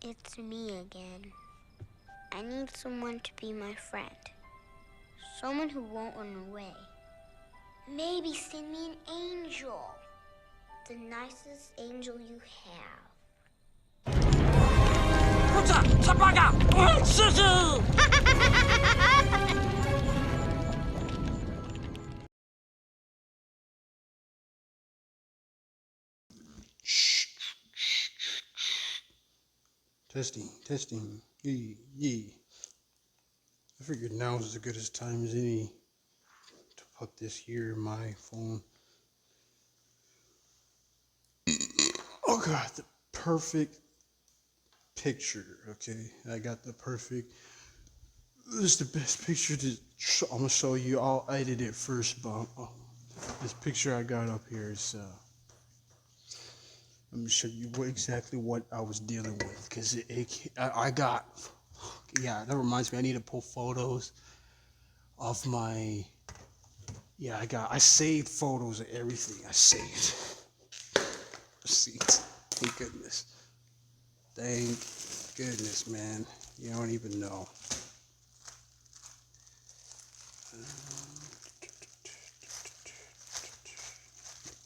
It's me again. I need someone to be my friend. Someone who won't run away. Maybe send me an angel. The nicest angel you have. 不是，他爸爸，是是。Testing. Yee. I figured now is as good as time as any to put this here in my phone. Oh god, the perfect picture. Okay, I got the perfect. This is the best picture I'm gonna show you. I'll edit it first, but this picture I got up here is. Let me show you exactly what I was dealing with, because I got. Yeah, that reminds me. I need to pull photos of my. Yeah, I saved photos of everything. I saved receipts. Thank goodness. Thank goodness, man. You don't even know.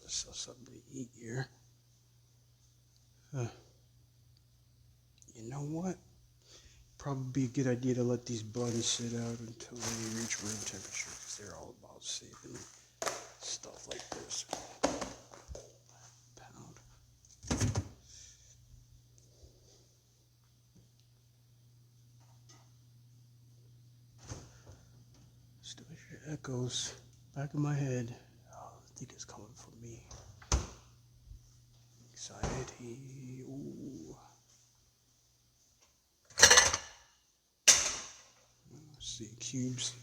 Let's sell something to eat here. You know what? Probably be a good idea to let these buns sit out until they reach room temperature, because they're all about saving stuff like this. Pound. Still hear echoes back in my head. Oh, I think it's coming from me. Anxiety. Ooh. Let's see, cubes.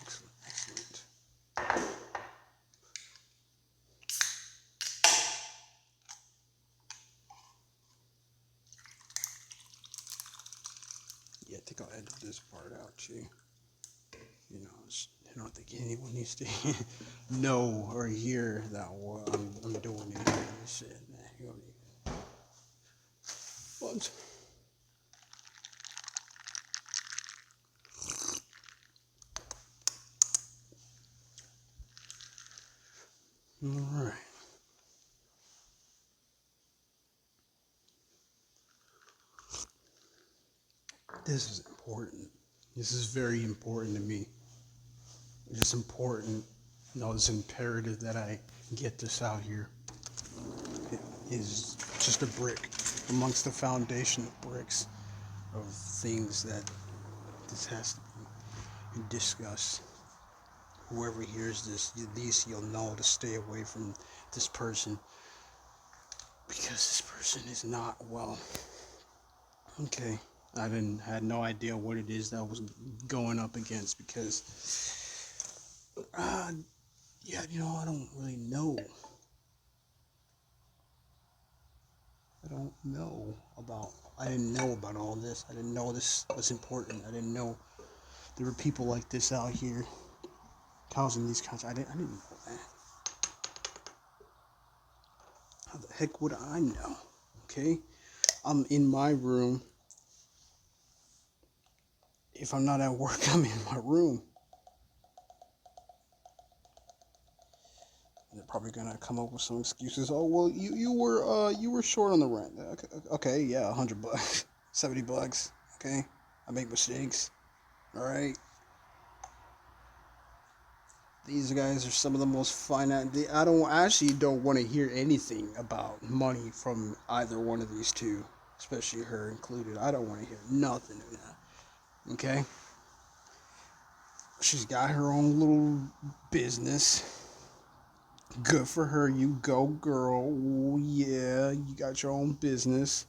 Excellent. Yeah, I think I'll edit this part out too. You know, I don't think anyone needs to know or hear that what I'm doing it. Shit, man. You don't need. But all right. This is important. This is very important to me. It's important. No, it's imperative that I get this out here. It is just a brick amongst the foundation of bricks of things that this has to be discussed. Whoever hears this, at least you'll know to stay away from this person, because this person is not well. Okay, I had no idea what it is that I was going up against, because yeah, you know, I don't really know. I didn't know about all this. I didn't know this was important. I didn't know there were people like this out here causing these kinds. I didn't know that. How the heck would I know? Okay, I'm in my room. If I'm not at work, I'm in my room. They're probably gonna come up with some excuses. Oh well, you were short on the rent. Okay, yeah, $100, $70. Okay, I make mistakes. All right. These guys are some of the most finite. I actually don't want to hear anything about money from either one of these two, especially her included. I don't want to hear nothing of that. Okay. She's got her own little business. Good for her. You go, girl. Oh, yeah, you got your own business.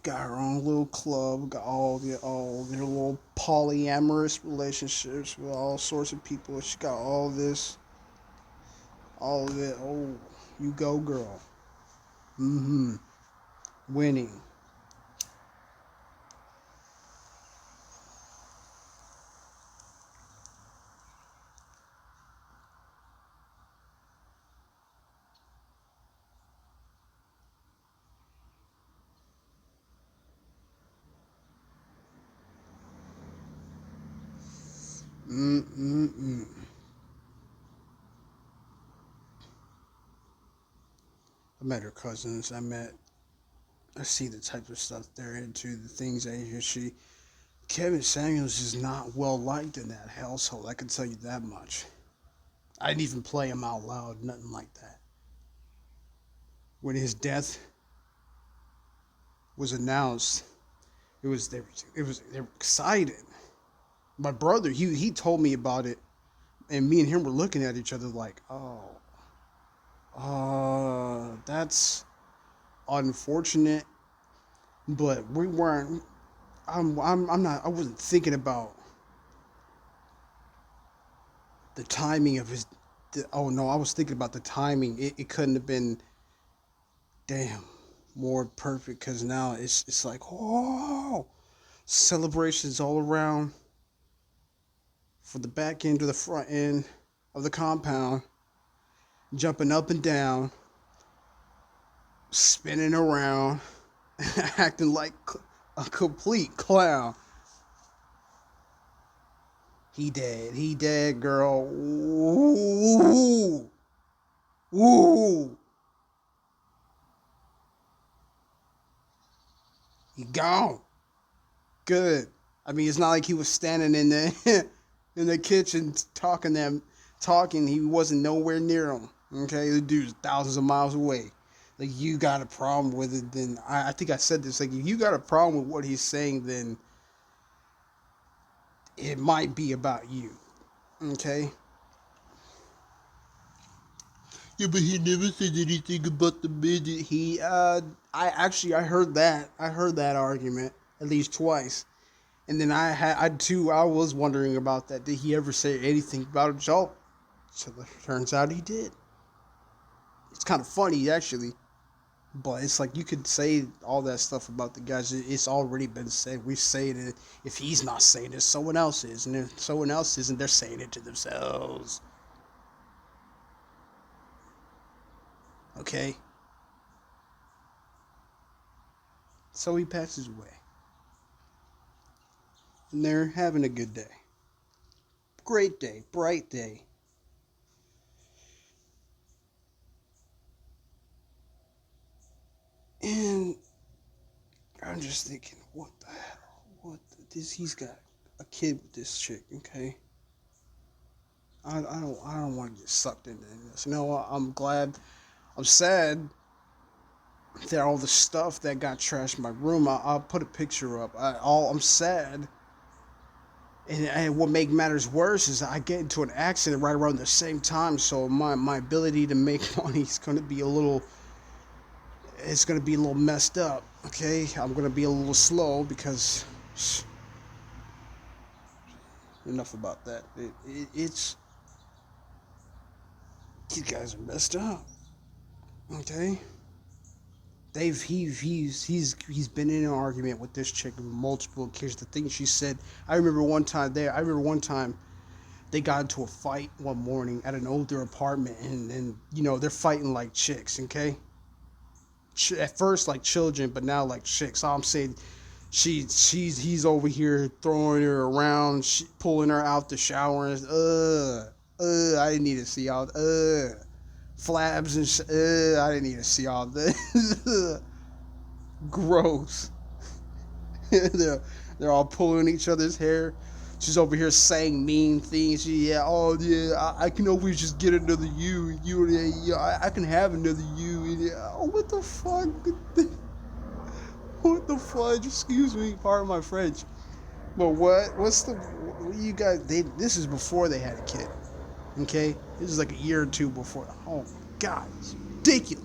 Got her own little club. Got all their little polyamorous relationships with all sorts of people. She got all this, all of it. Oh, you go, girl. Mm-hmm. Winning. Mm-mm-mm. I met her cousins. I see the type of stuff they're into, the things she. Kevin Samuels is not well liked in that household. I can tell you that much. I didn't even play him out loud, nothing like that. When his death was announced, they were excited. My brother, he told me about it, and me and him were looking at each other like, that's unfortunate, but we weren't. I'm not. I wasn't thinking about the timing of his. Oh no, I was thinking about the timing. It couldn't have been, damn, more perfect, because now it's like, oh, celebrations all around, from the back end to the front end of the compound, jumping up and down, spinning around, acting like a complete clown. He dead, girl. Ooh, ooh. He gone. Good. I mean, it's not like he was standing in the in the kitchen talking. He wasn't nowhere near him. Okay, the dude's thousands of miles away. Like, you got a problem with it, then I think I said this. Like, if you got a problem with what he's saying, then it might be about you. Okay. Yeah, but he never said anything about the midget. I heard that. I heard that argument at least twice. And then I was wondering about that. Did he ever say anything about a joke? So it turns out he did. It's kind of funny, actually. But it's like, you could say all that stuff about the guys. It's already been said. We say it. If he's not saying it, someone else is. And if someone else isn't, they're saying it to themselves. Okay? So he passes away. And they're having a good day. Great day. Bright day. And I'm just thinking, what the hell? He's got a kid with this chick, okay? I don't want to get sucked into this. I'm sad that all the stuff that got trashed in my room. I'll put a picture up. I'm sad. And what make matters worse is I get into an accident right around the same time, so my ability to make money is going to be a little messed up, okay? I'm going to be a little slow because enough about that. It's these guys are messed up, okay? He's been in an argument with this chick on multiple occasions. The things she said, I remember one time they got into a fight one morning at an older apartment, and they're fighting like chicks, okay? At first like children, but now like chicks. So I'm saying, he's over here throwing her around, pulling her out the shower, and I didn't need to see all flabs and I didn't need to see all this. Gross. they're all pulling each other's hair. She's over here saying mean things. I can always just get another you. I can have another you. Oh, what the fuck? What the fudge? Excuse me, pardon my French. But what you guys, this is before they had a kid. Okay? This is like a year or two before. Oh my God, it's ridiculous.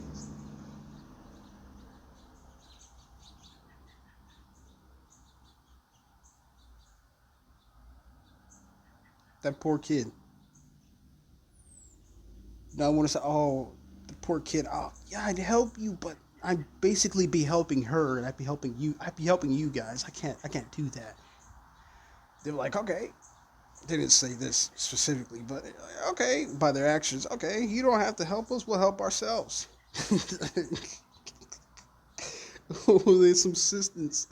That poor kid. Now I want to say, oh, the poor kid. Oh, yeah, I'd help you, but I'd basically be helping her, and I'd be helping you. I'd be helping you guys. I can't do that. They were like, okay. They didn't say this specifically, but okay, by their actions, okay, you don't have to help us. We'll help ourselves. Oh, there's some assistance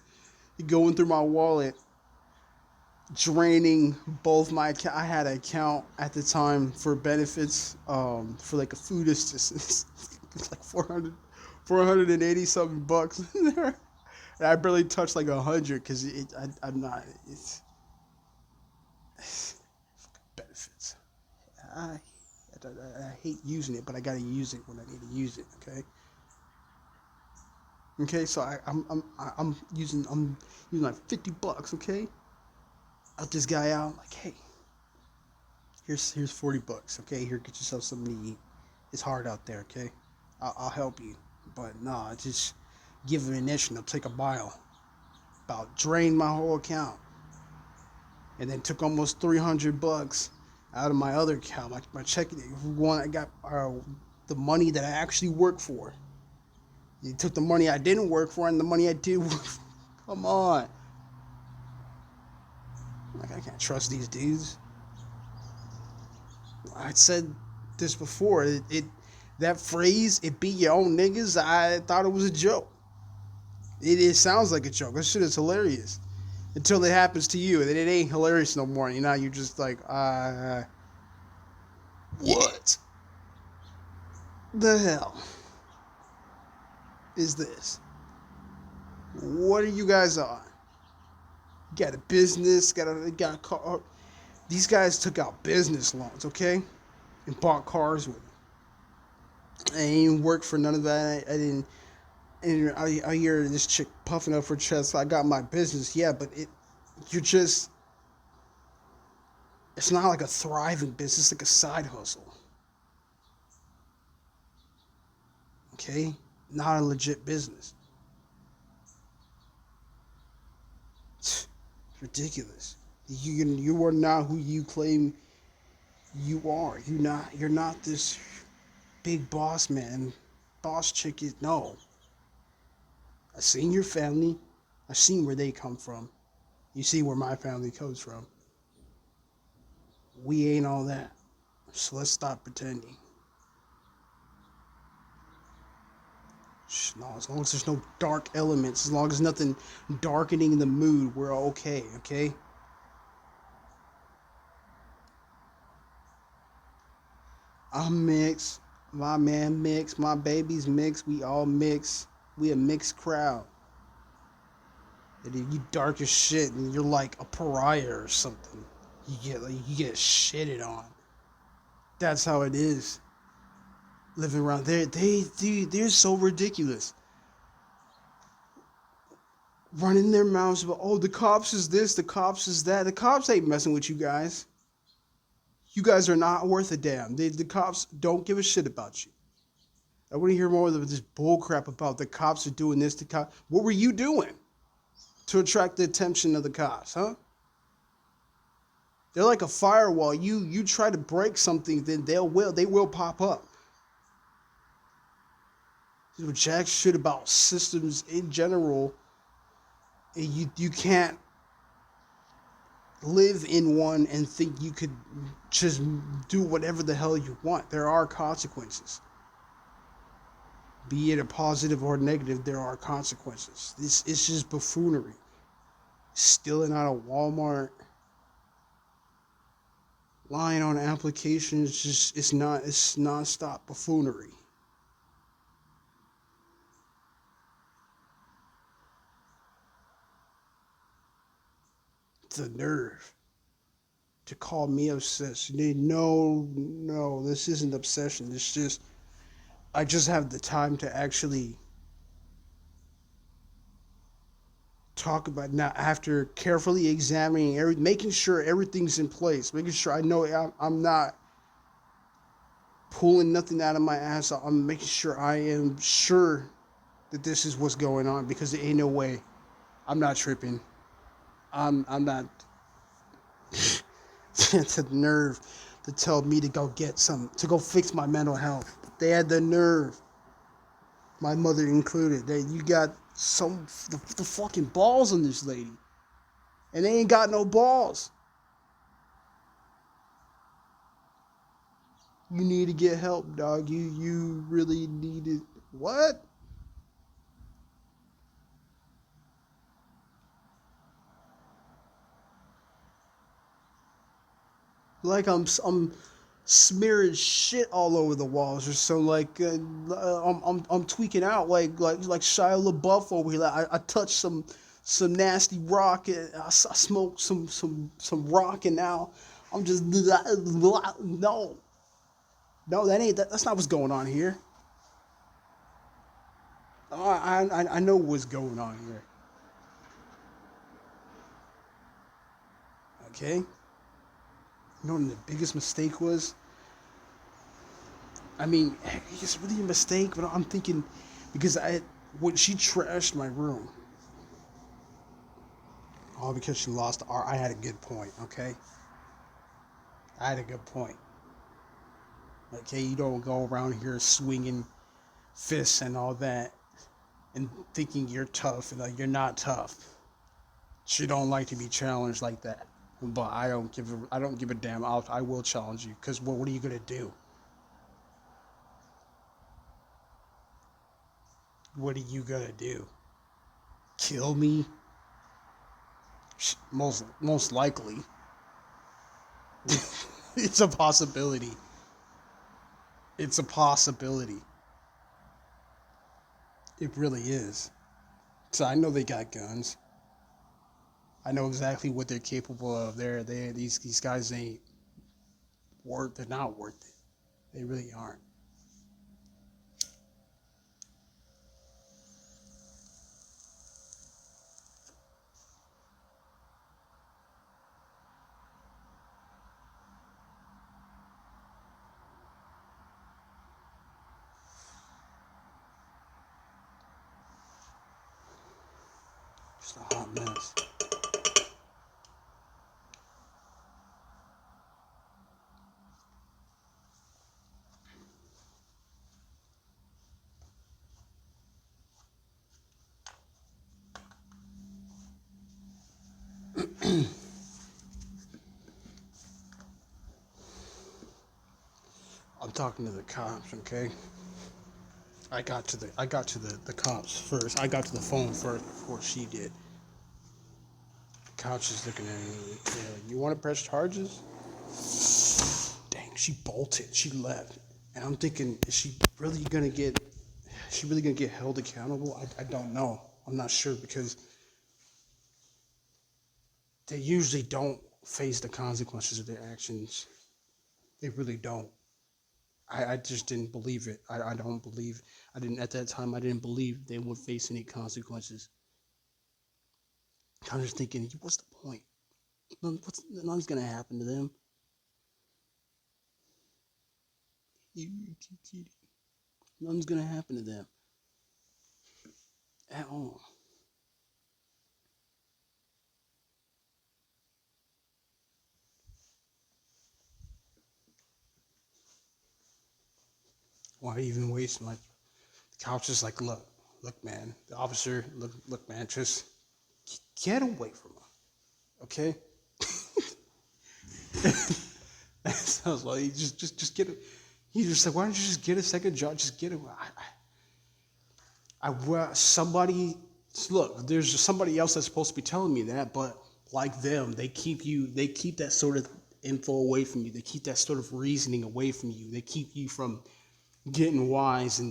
going through my wallet. draining both my account. I had an account at the time for benefits, for like a food assistance. It's like 480 something bucks in there. And I barely touched like 100 because I'm not, it's benefits. I, I hate using it, but I gotta use it when I need to use it. Okay. Okay, so I'm using like 50 bucks. Okay, out this guy out. I'm like, hey, here's 40 bucks. Okay, here, get yourself something to eat. It's hard out there. Okay, I'll help you, but nah, just give ammunition. I'll take a mile. About drained my whole account, and then took almost 300 bucks out of my other account, my checking one. I got the money that I actually worked for. You took the money I didn't work for and the money I did work for. Come on. Like, I can't trust these dudes. I said this before. That phrase, it be your own niggas, I thought it was a joke. It sounds like a joke. That shit is hilarious. Until it happens to you, and then it ain't hilarious no more. You know, you're just like, what the hell is this? What are you guys on? You got a business, got a car. These guys took out business loans, okay? And bought cars with them. I didn't even work for none of that. I didn't. And I hear this chick puffing up her chest. I got my business, yeah, but it's not like a thriving business, it's like a side hustle. Okay? Not a legit business. It's ridiculous. You are not who you claim you are. You're not this big boss man. Boss chick is no. I've seen your family. I've seen where they come from. You see where my family comes from. We ain't all that. So let's stop pretending. No, as long as there's no dark elements, as long as nothing darkening the mood, we're okay, okay? I'm mixed. My man mixed. My baby's mixed. We all mix. We a mixed crowd. And if you dark as shit and you're like a pariah or something, you get shitted on. That's how it is. Living around there, they're so ridiculous. Running their mouths about, oh, the cops is this, the cops is that. The cops ain't messing with you guys. You guys are not worth a damn. The cops don't give a shit about you. I want to hear more of this bullcrap about the cops are doing this. What were you doing to attract the attention of the cops, huh? They're like a firewall. You try to break something, then they will pop up. You jack shit about systems in general. And you can't live in one and think you could just do whatever the hell you want. There are consequences. Be it a positive or negative, there are consequences. It's just buffoonery. Stealing out of Walmart, lying on applications, it's non-stop buffoonery. The nerve to call me obsessed. No, this isn't obsession. It's just, I just have the time to actually talk about now after carefully examining making sure everything's in place, making sure I know I'm not pulling nothing out of my ass. I'm making sure I am sure that this is what's going on, because there ain't no way. I'm not tripping. I'm not. The nerve to tell me to go get some, to go fix my mental health. They had the nerve, my mother included, that you got the fucking balls on this lady, and they ain't got no balls. You need to get help, dog. You really need it. What? like I'm smearing shit all over the walls or so. Like I'm tweaking out like Shia LaBeouf over here. Like, I touched some nasty rock. And I smoked some rock, and now I'm just no. No, that's not what's going on here. Oh, I know what's going on here. Okay? You know what the biggest mistake was? I mean, it's really a mistake, but I'm thinking because when she trashed my room, all because she lost art. I had a good point, okay? I had a good point. Okay, you don't go around here swinging fists and all that and thinking you're tough and like you're not tough. She don't like to be challenged like that. But I don't give a damn. I will challenge you because what are you gonna do? What are you gonna do? Kill me? Most likely. It's a possibility. It's a possibility. It really is. So I know they got guns. I know exactly what they're capable of. These guys ain't worth. They're not worth it. They really aren't. Just a hot mess. I'm talking to the cops, okay? I got to the cops first. I got to the phone first before she did. The cops is looking at me. Yeah, you want to press charges? Dang, she bolted. She left, and I'm thinking, is she really gonna get? Is she really gonna get held accountable? I don't know. I'm not sure because they usually don't face the consequences of their actions. They really don't. I just didn't believe it. I don't believe. I didn't at that time. I didn't believe they would face any consequences. I'm just thinking, what's the point? Nothing's gonna happen to them. Nothing's gonna happen to them at all. Why even waste my? The cop's just like, look, man. The officer, look, man. Just get away from her, okay? Sounds like he just get it. He just like, why don't you just get a second job? Just get it. Somebody look. There's somebody else that's supposed to be telling me that, but like them, they keep that sort of info away from you. They keep that sort of reasoning away from you. They keep you from getting wise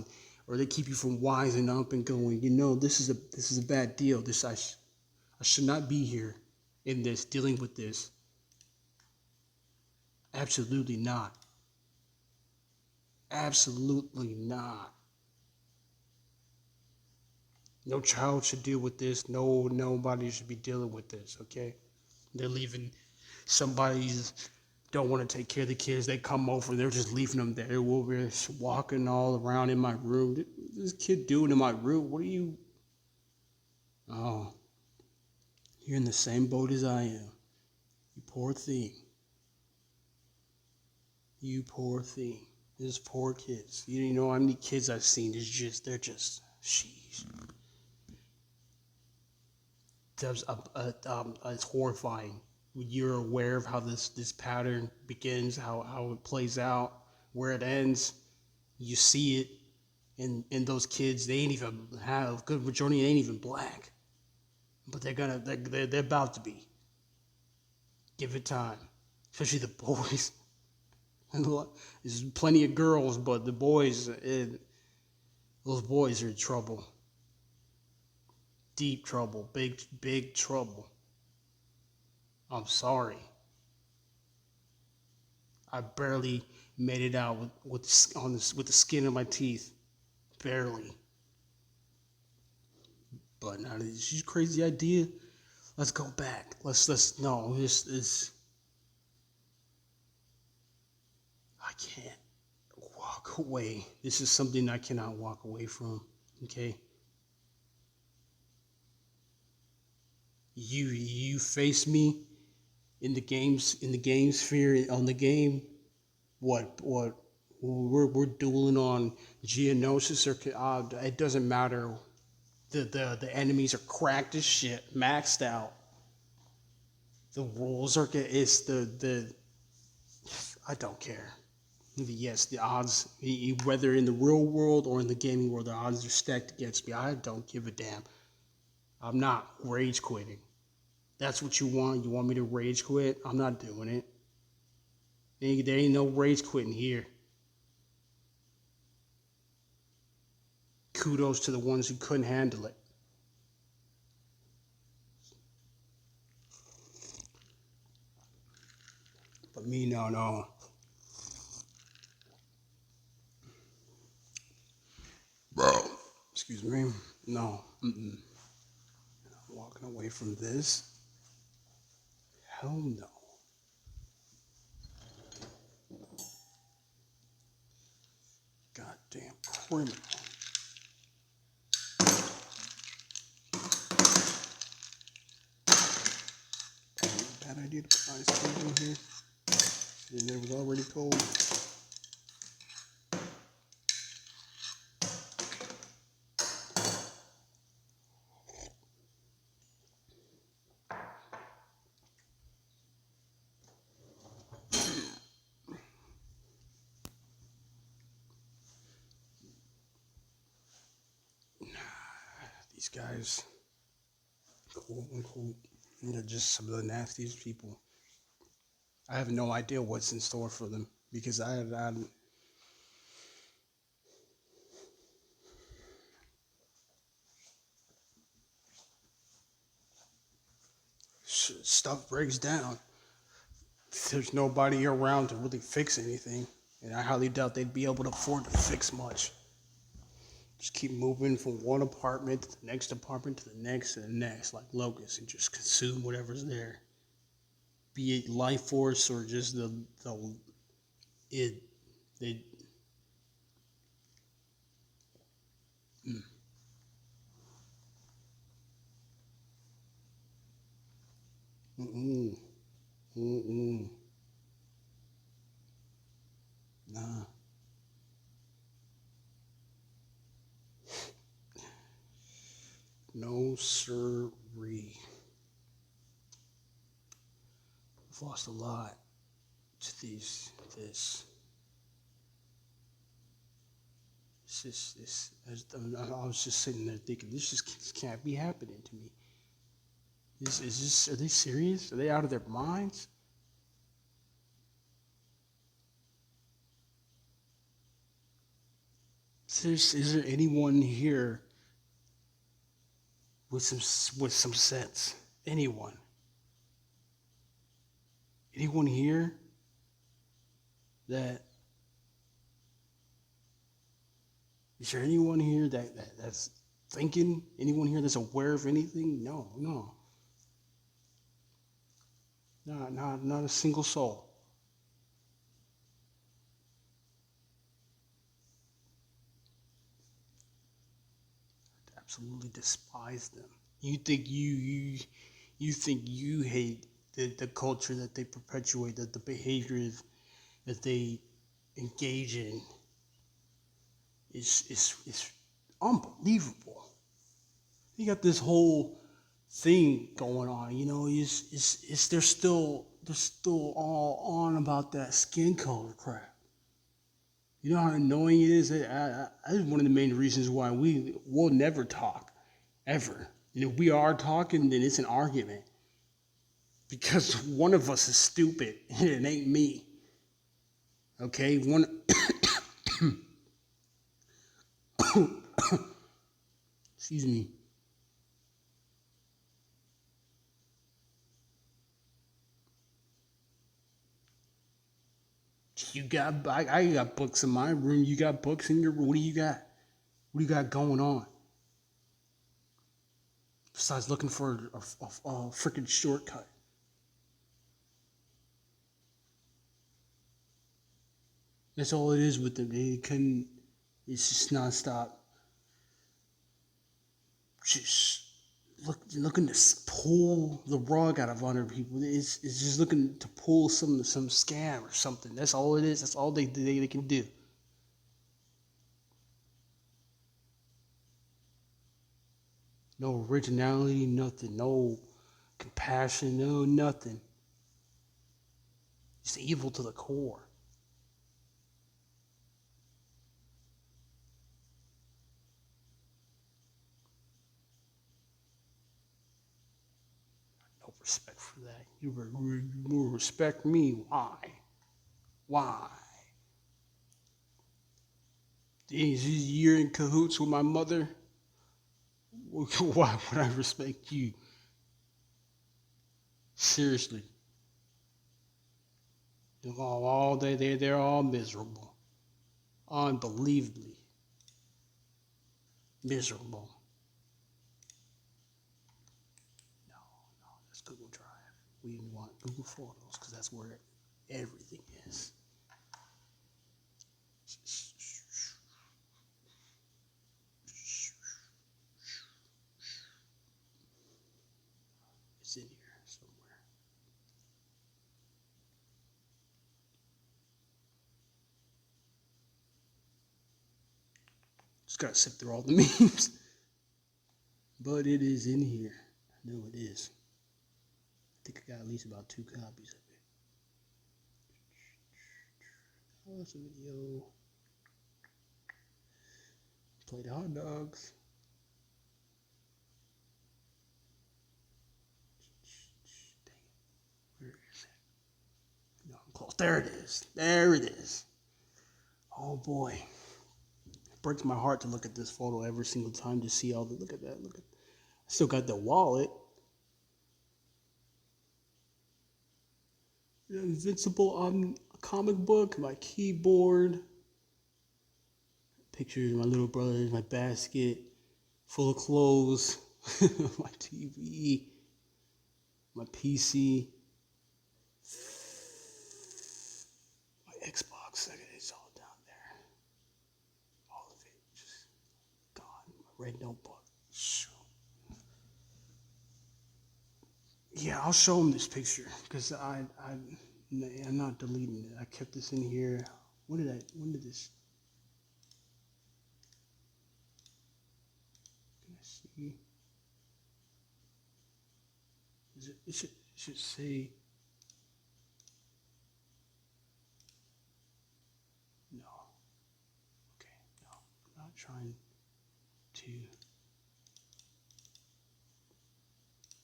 or they keep you from wising up and going, this is a bad deal. I should not be here in this, dealing with this. Absolutely not. Absolutely not. No child should deal with this. Nobody should be dealing with this, okay? They're leaving somebody's don't want to take care of the kids. They come over, they're just leaving them there. We're walking all around in my room. What is this kid doing in my room? What are you? Oh, you're in the same boat as I am. You poor thing. You poor thing. These poor kids. You know how many kids I've seen? They're just, sheesh. It's horrifying. You're aware of how this pattern begins, how it plays out, where it ends. You see it in those kids. They ain't even have good majority. They ain't even black, but they're about to be. Give it time. especially the boys. There's plenty of girls, but the boys, those boys are in trouble. Deep trouble, big trouble. I'm sorry. I barely made it out with the skin of my teeth, barely. But now this is a crazy idea. Let's go back. Let's no. This I can't walk away. This is something I cannot walk away from. Okay. You face me in the game sphere on the game. What we're dueling on Geonosis or it doesn't matter. The enemies are cracked as shit, maxed out. The rules are I don't care. Yes, the odds, whether in the real world or in the gaming world, the odds are stacked against me. I don't give a damn. I'm not rage quitting. That's what you want. You want me to rage quit? I'm not doing it. There ain't no rage quitting here. Kudos to the ones who couldn't handle it. But me, no. Bro. Excuse me. No. I'm walking away from this. Hell no. Goddamn criminal. Bad idea to put ice cream in here. And it was already cold. These guys, quote unquote, they're just some of the nastiest people. I have no idea what's in store for them because I stuff breaks down. There's nobody around to really fix anything, and I highly doubt they'd be able to afford to fix much. Just keep moving from one apartment to the next apartment to the next and the next, like locusts, and just consume whatever's there. Be it life force or just they. Nah. No sirree. I've lost a lot to this. I was just sitting there thinking, this just can't be happening to me. Are they serious? Are they out of their minds? Is there anyone here with some sense? Anyone here that is there anyone here that's thinking? Anyone here that's aware of anything? No. Not a single soul. I absolutely despise them. You think you hate the culture that they perpetuate, that the behaviors that they engage in is unbelievable. You got this whole thing going on, they're still all on about that skin color crap. You know how annoying it is? That is one of the main reasons why we'll never talk, ever. We are talking, then it's an argument. because one of us is stupid and it ain't me. Okay, excuse me. I got books in my room. You got books in your room. What do you got? What do you got going on? Besides looking for a freaking shortcut. That's all it is with them. It's just nonstop. Just looking to pull the rug out of under people. It's just looking to pull some scam or something. That's all it is. That's all they can do. No originality, nothing. No compassion, no nothing. Just evil to the core. No respect for that. You will respect me. Why? You're in cahoots with my mother? Why would I respect you? Seriously. All day they're all miserable. Unbelievably miserable. No, that's Google Drive. We want Google Photos because that's where everything is. It's in here somewhere. Just gotta sift through all the memes. But it is in here. I know it is. I think I got at least about 2 copies of it. Oh, it's a video. Play the hot dogs. Dang it. Where is it? No, I'm close. There it is. There it is. Oh boy. It breaks my heart to look at this photo every single time to see all the. Look at that. I still got the wallet. Invincible comic book, my keyboard, pictures of my little brothers, my basket full of clothes, my TV, my PC, my Xbox. It's all down there. All of it just gone. My red notebook. Yeah, I'll show them this picture because I'm not deleting it. I kept this in here. When did this? Can I see? It should say. No. Okay, no. I'm not trying to.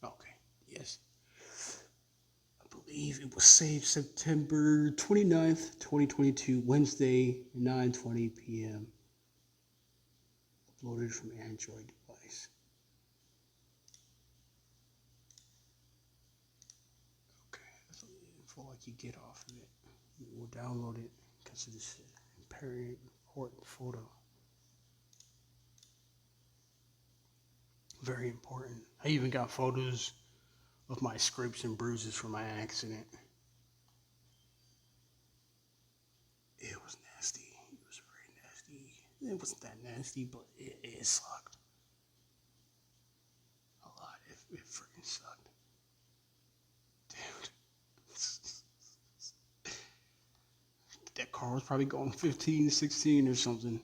Okay. Yes. I believe it was saved September 29th, 2022, Wednesday, 9:20 p.m. Uploaded from Android device. Okay, that's the info I can get off of it. We'll download it because it is a very important photo. Very important. I even got photos of my scrapes and bruises from my accident. It was nasty. It was very nasty. It wasn't that nasty, but it sucked. A lot. It freaking sucked. Dude. That car was probably going 15, 16 or something.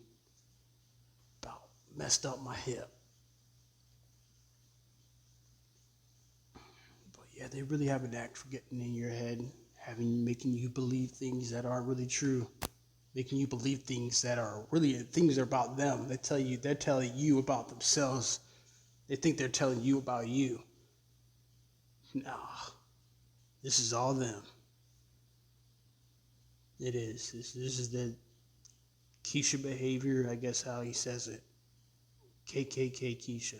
About messed up my hip. Yeah, they really have an act for getting in your head, making you believe things that aren't really true, making you believe things that are really things are about them. They're telling you about themselves. They think they're telling you about you. Nah, This is all them. It is. This is the Keisha behavior, I guess how he says it. KKK Keisha.